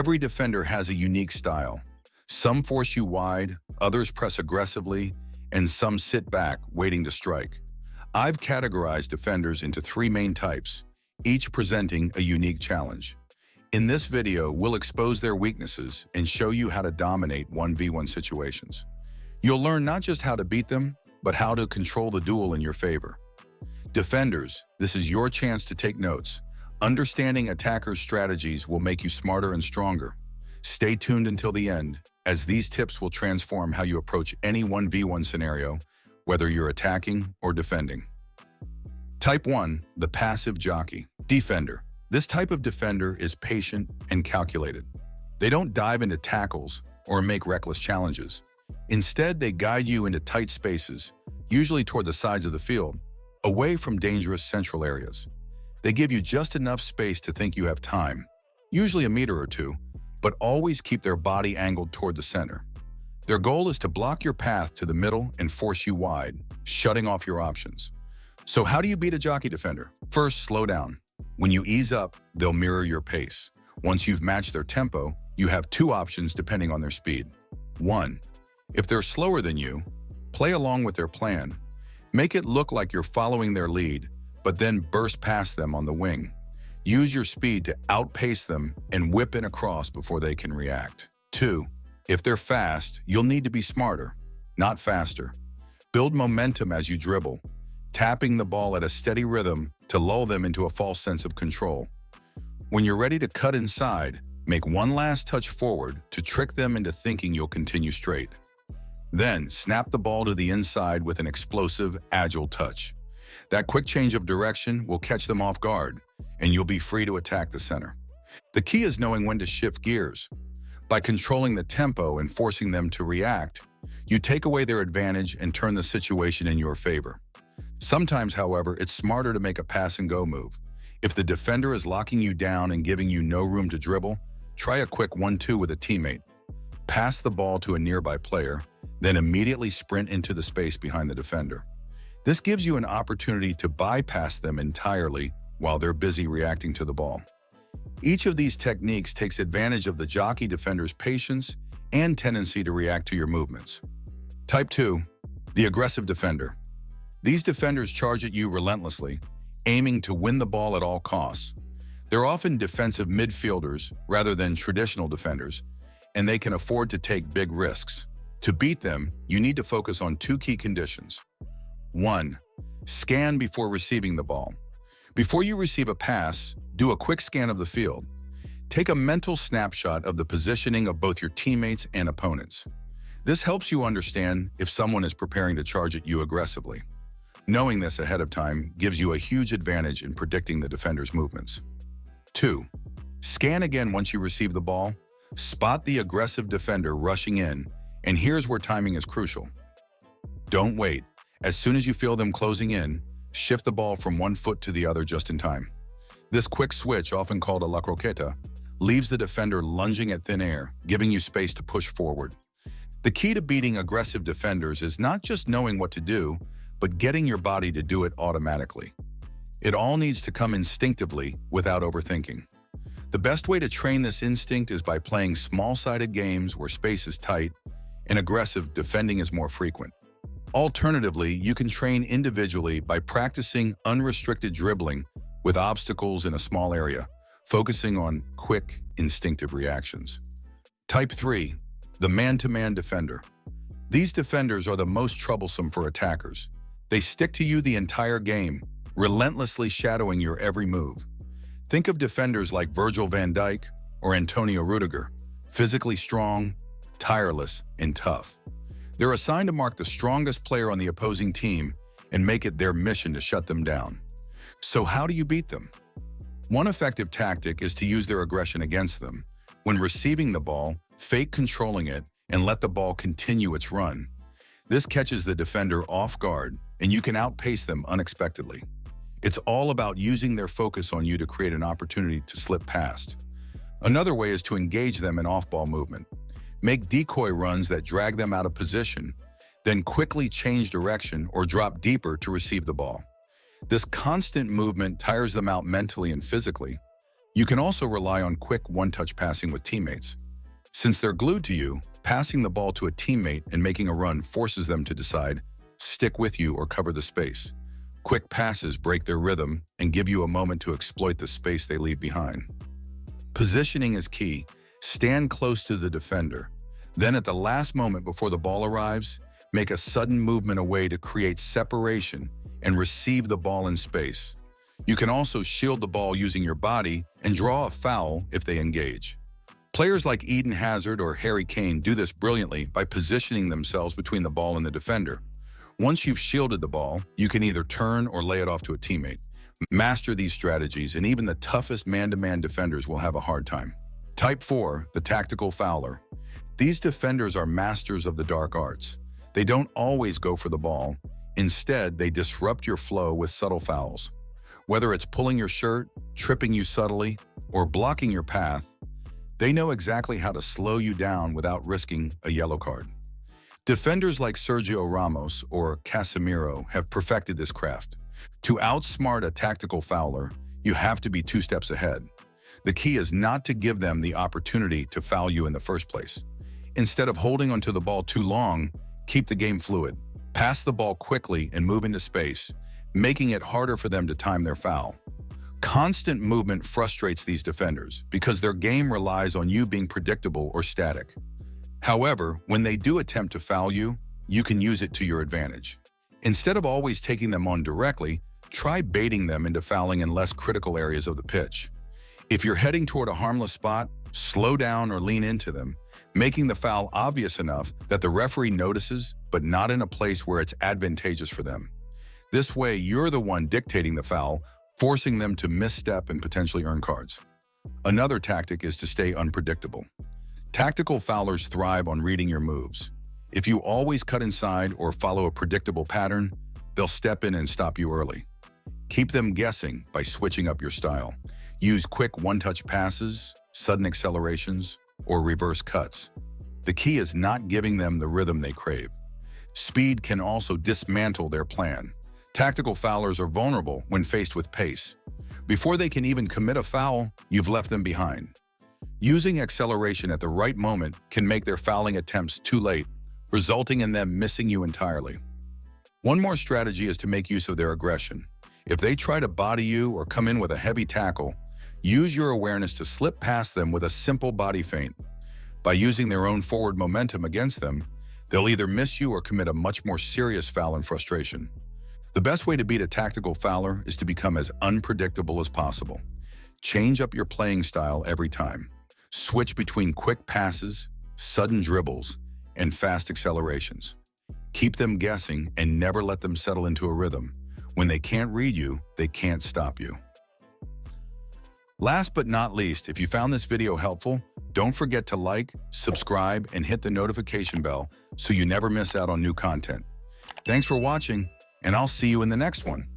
Every defender has a unique style. Some force you wide, others press aggressively, and some sit back, waiting to strike. I've categorized defenders into three main types, each presenting a unique challenge. In this video, we'll expose their weaknesses and show you how to dominate 1v1 situations. You'll learn not just how to beat them, but how to control the duel in your favor. Defenders, this is your chance to take notes. Understanding attackers' strategies will make you smarter and stronger. Stay tuned until the end, as these tips will transform how you approach any 1v1 scenario, whether you're attacking or defending. Type 1, the passive jockey. Defender. This type of defender is patient and calculated. They don't dive into tackles or make reckless challenges. Instead, they guide you into tight spaces, usually toward the sides of the field, away from dangerous central areas. They give you just enough space to think you have time, usually a meter or two, but always keep their body angled toward the center. Their goal is to block your path to the middle and force you wide, shutting off your options. So how do you beat a jockey defender? First, slow down. When you ease up, they'll mirror your pace. Once you've matched their tempo, you have two options depending on their speed. 1. If they're slower than you, play along with their plan. Make it look like you're following their lead, but then burst past them on the wing. Use your speed to outpace them and whip in across before they can react. 2. If they're fast, you'll need to be smarter, not faster. Build momentum as you dribble, tapping the ball at a steady rhythm to lull them into a false sense of control. When you're ready to cut inside, make one last touch forward to trick them into thinking you'll continue straight. Then, snap the ball to the inside with an explosive, agile touch. That quick change of direction will catch them off guard, and you'll be free to attack the center. The key is knowing when to shift gears. By controlling the tempo and forcing them to react, you take away their advantage and turn the situation in your favor. Sometimes, however, it's smarter to make a pass-and-go move. If the defender is locking you down and giving you no room to dribble, try a quick 1-2 with a teammate. Pass the ball to a nearby player, then immediately sprint into the space behind the defender. This gives you an opportunity to bypass them entirely while they're busy reacting to the ball. Each of these techniques takes advantage of the jockey defender's patience and tendency to react to your movements. Type 2, the aggressive defender. These defenders charge at you relentlessly, aiming to win the ball at all costs. They're often defensive midfielders rather than traditional defenders, and they can afford to take big risks. To beat them, you need to focus on two key conditions. 1. Scan before receiving the ball. Before you receive a pass, do a quick scan of the field. Take a mental snapshot of the positioning of both your teammates and opponents. This helps you understand if someone is preparing to charge at you aggressively. Knowing this ahead of time gives you a huge advantage in predicting the defender's movements. 2. Scan again once you receive the ball. Spot the aggressive defender rushing in, and here's where timing is crucial. Don't wait. As soon as you feel them closing in, shift the ball from one foot to the other just in time. This quick switch, often called a la croqueta, leaves the defender lunging at thin air, giving you space to push forward. The key to beating aggressive defenders is not just knowing what to do, but getting your body to do it automatically. It all needs to come instinctively without overthinking. The best way to train this instinct is by playing small-sided games where space is tight and aggressive defending is more frequent. Alternatively, you can train individually by practicing unrestricted dribbling with obstacles in a small area, focusing on quick, instinctive reactions. Type 3, the man-to-man defender. These defenders are the most troublesome for attackers. They stick to you the entire game, relentlessly shadowing your every move. Think of defenders like Virgil van Dijk or Antonio Rudiger, physically strong, tireless, and tough. They're assigned to mark the strongest player on the opposing team and make it their mission to shut them down. So how do you beat them? One effective tactic is to use their aggression against them. When receiving the ball, fake controlling it and let the ball continue its run. This catches the defender off guard, and you can outpace them unexpectedly. It's all about using their focus on you to create an opportunity to slip past. Another way is to engage them in off-ball movement. Make decoy runs that drag them out of position, then quickly change direction or drop deeper to receive the ball. This constant movement tires them out mentally and physically. You can also rely on quick one-touch passing with teammates. Since they're glued to you, passing the ball to a teammate and making a run forces them to decide, stick with you or cover the space. Quick passes break their rhythm and give you a moment to exploit the space they leave behind. Positioning is key. Stand close to the defender. Then at the last moment before the ball arrives, make a sudden movement away to create separation and receive the ball in space. You can also shield the ball using your body and draw a foul if they engage. Players like Eden Hazard or Harry Kane do this brilliantly by positioning themselves between the ball and the defender. Once you've shielded the ball, you can either turn or lay it off to a teammate. Master these strategies, and even the toughest man-to-man defenders will have a hard time. Type 4, the tactical fouler. These defenders are masters of the dark arts. They don't always go for the ball. Instead, they disrupt your flow with subtle fouls. Whether it's pulling your shirt, tripping you subtly, or blocking your path, they know exactly how to slow you down without risking a yellow card. Defenders like Sergio Ramos or Casemiro have perfected this craft. To outsmart a tactical fouler, you have to be 2 steps ahead. The key is not to give them the opportunity to foul you in the first place. Instead of holding onto the ball too long, keep the game fluid. Pass the ball quickly and move into space, making it harder for them to time their foul. Constant movement frustrates these defenders because their game relies on you being predictable or static. However, when they do attempt to foul you, you can use it to your advantage. Instead of always taking them on directly, try baiting them into fouling in less critical areas of the pitch. If you're heading toward a harmless spot, slow down or lean into them, making the foul obvious enough that the referee notices, but not in a place where it's advantageous for them. This way, you're the one dictating the foul, forcing them to misstep and potentially earn cards. Another tactic is to stay unpredictable. Tactical foulers thrive on reading your moves. If you always cut inside or follow a predictable pattern, they'll step in and stop you early. Keep them guessing by switching up your style. Use quick one-touch passes, sudden accelerations, or reverse cuts. The key is not giving them the rhythm they crave. Speed can also dismantle their plan. Tactical foulers are vulnerable when faced with pace. Before they can even commit a foul, you've left them behind. Using acceleration at the right moment can make their fouling attempts too late, resulting in them missing you entirely. One more strategy is to make use of their aggression. If they try to body you or come in with a heavy tackle, use your awareness to slip past them with a simple body feint. By using their own forward momentum against them, they'll either miss you or commit a much more serious foul in frustration. The best way to beat a tactical fouler is to become as unpredictable as possible. Change up your playing style every time. Switch between quick passes, sudden dribbles, and fast accelerations. Keep them guessing and never let them settle into a rhythm. When they can't read you, they can't stop you. Last but not least, if you found this video helpful, don't forget to like, subscribe, and hit the notification bell so you never miss out on new content. Thanks for watching, and I'll see you in the next one.